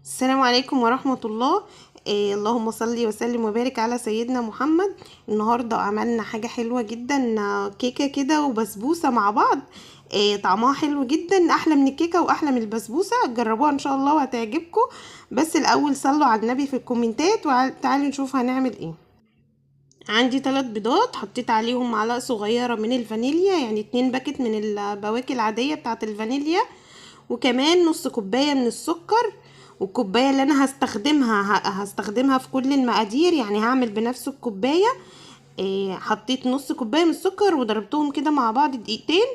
السلام عليكم ورحمة الله. اللهم صل وسلم وبارك على سيدنا محمد. النهاردة عملنا حاجة حلوة جدا، كيكة كده وبسبوسة مع بعض. طعمها حلو جدا، احلى من الكيكة واحلى من البسبوسة. جربوها ان شاء الله وهتعجبكم. بس الاول صلوا على النبي في الكومنتات وتعالوا نشوف هنعمل ايه. عندي 3 بيضات، حطيت عليهم معلقة صغيرة من الفانيليا، يعني 2 باكت من البواكي العادية بتاعة الفانيليا، وكمان نص كوباية من السكر. والكوباية اللي انا هستخدمها في كل المقادير، يعني هعمل بنفس الكوباية. حطيت نص كوباية من السكر وضربتهم كده مع بعض دقيقتين.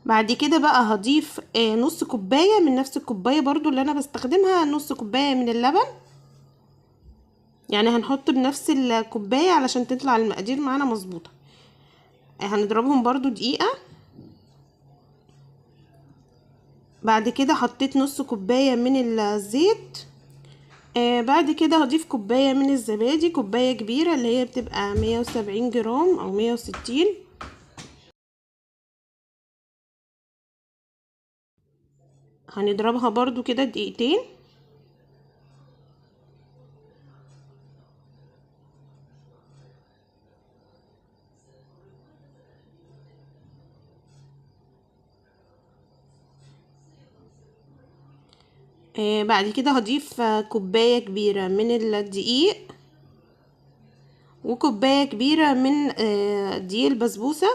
بعد كده بقى هضيف نص كوباية من نفس الكوباية برضو اللي انا بستخدمها، نص كوباية من اللبن. يعني هنحط بنفس الكوباية علشان تطلع المقادير معانا مظبوطة. هنضربهم برضو دقيقة. بعد كده حطيت نص كوباية من الزيت. بعد كده هضيف كوباية من الزبادي، كوباية كبيرة اللي هي بتبقى 170 جرام او 160. هنضربها برضو كده دقيقتين. بعد كده هضيف كوباية كبيرة من الدقيق، وكوباية كبيرة من دقيق البسبوسة.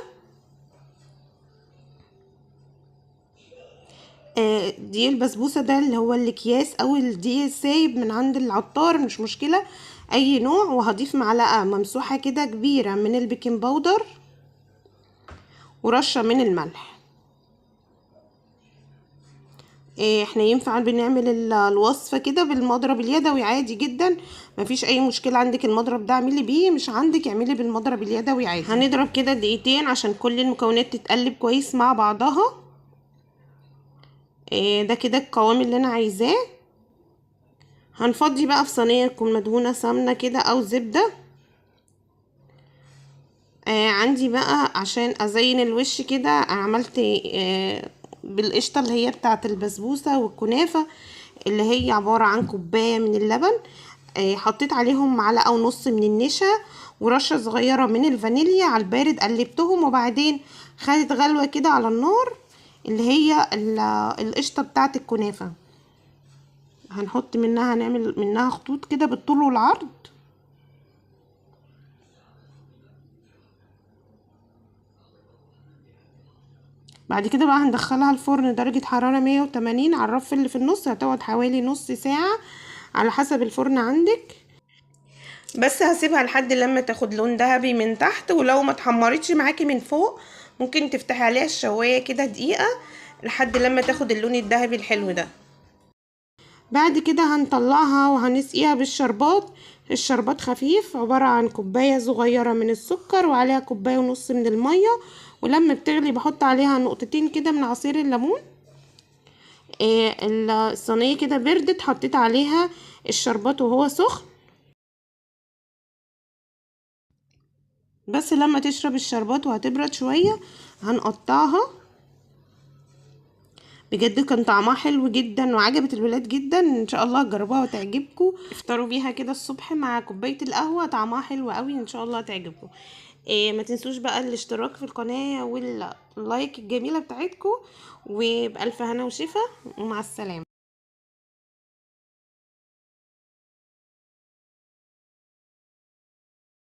دقيق البسبوسة ده اللي هو الاكياس او الدقيق السايب من عند العطار، مش مشكلة اي نوع. وهضيف معلقة ممسوحة كده كبيرة من البيكنج باودر، ورشة من الملح. احنا ينفع بنعمل الوصفة كده بالمضرب اليدوي عادي جدا، مفيش اي مشكلة. عندك المضرب ده اعملي بيه، مش عندك اعملي بالمضرب اليدوي عادي. هنضرب كده دقيقتين عشان كل المكونات تتقلب كويس مع بعضها. ده كده القوام اللي انا عايزاه. هنفضي بقى في صينية تكون مدهونة سمنة كده او زبدة. عندي بقى عشان ازين الوش كده عملت بالقشطة اللي هي بتاعت البسبوسة والكنافة، اللي هي عبارة عن كوباية من اللبن. حطيت عليهم معلقة ونص من النشا ورشة صغيرة من الفانيليا على البارد، قلبتهم وبعدين خدت غلوة كده على النار، اللي هي القشطة بتاعت الكنافة. هنحط منها، هنعمل منها خطوط كده بالطول والعرض. بعد كده بقى هندخلها الفرن درجة حرارة 180 على الرف اللي في النص. هتقعد حوالي نص ساعة على حسب الفرن عندك. بس هسيبها لحد لما تاخد لون ذهبي من تحت، ولو ما اتحمرتش معاكي من فوق ممكن تفتحي عليها الشواية كده دقيقة لحد لما تاخد اللون الذهبي الحلو ده. بعد كده هنطلعها وهنسقيها بالشربات. الشربات خفيف، عبارة عن كوباية صغيرة من السكر وعليها كوباية ونص من المية، ولما بتغلي بحط عليها نقطتين كده من عصير الليمون. الصينية كده بردت، حطيت عليها الشربات وهو سخن. بس لما تشرب الشربات وهتبرد شوية هنقطعها. بجد كان طعمها حلو جدا وعجبت الولاد جدا. ان شاء الله تجربوها وتعجبكم. افطروا بيها كده الصبح مع كوبايه القهوه، طعمها حلو قوي. ان شاء الله تعجبكم. ما تنسوش بقى الاشتراك في القناه واللايك الجميله بتاعتكم. وبألف هنا وشفا، ومع السلامه.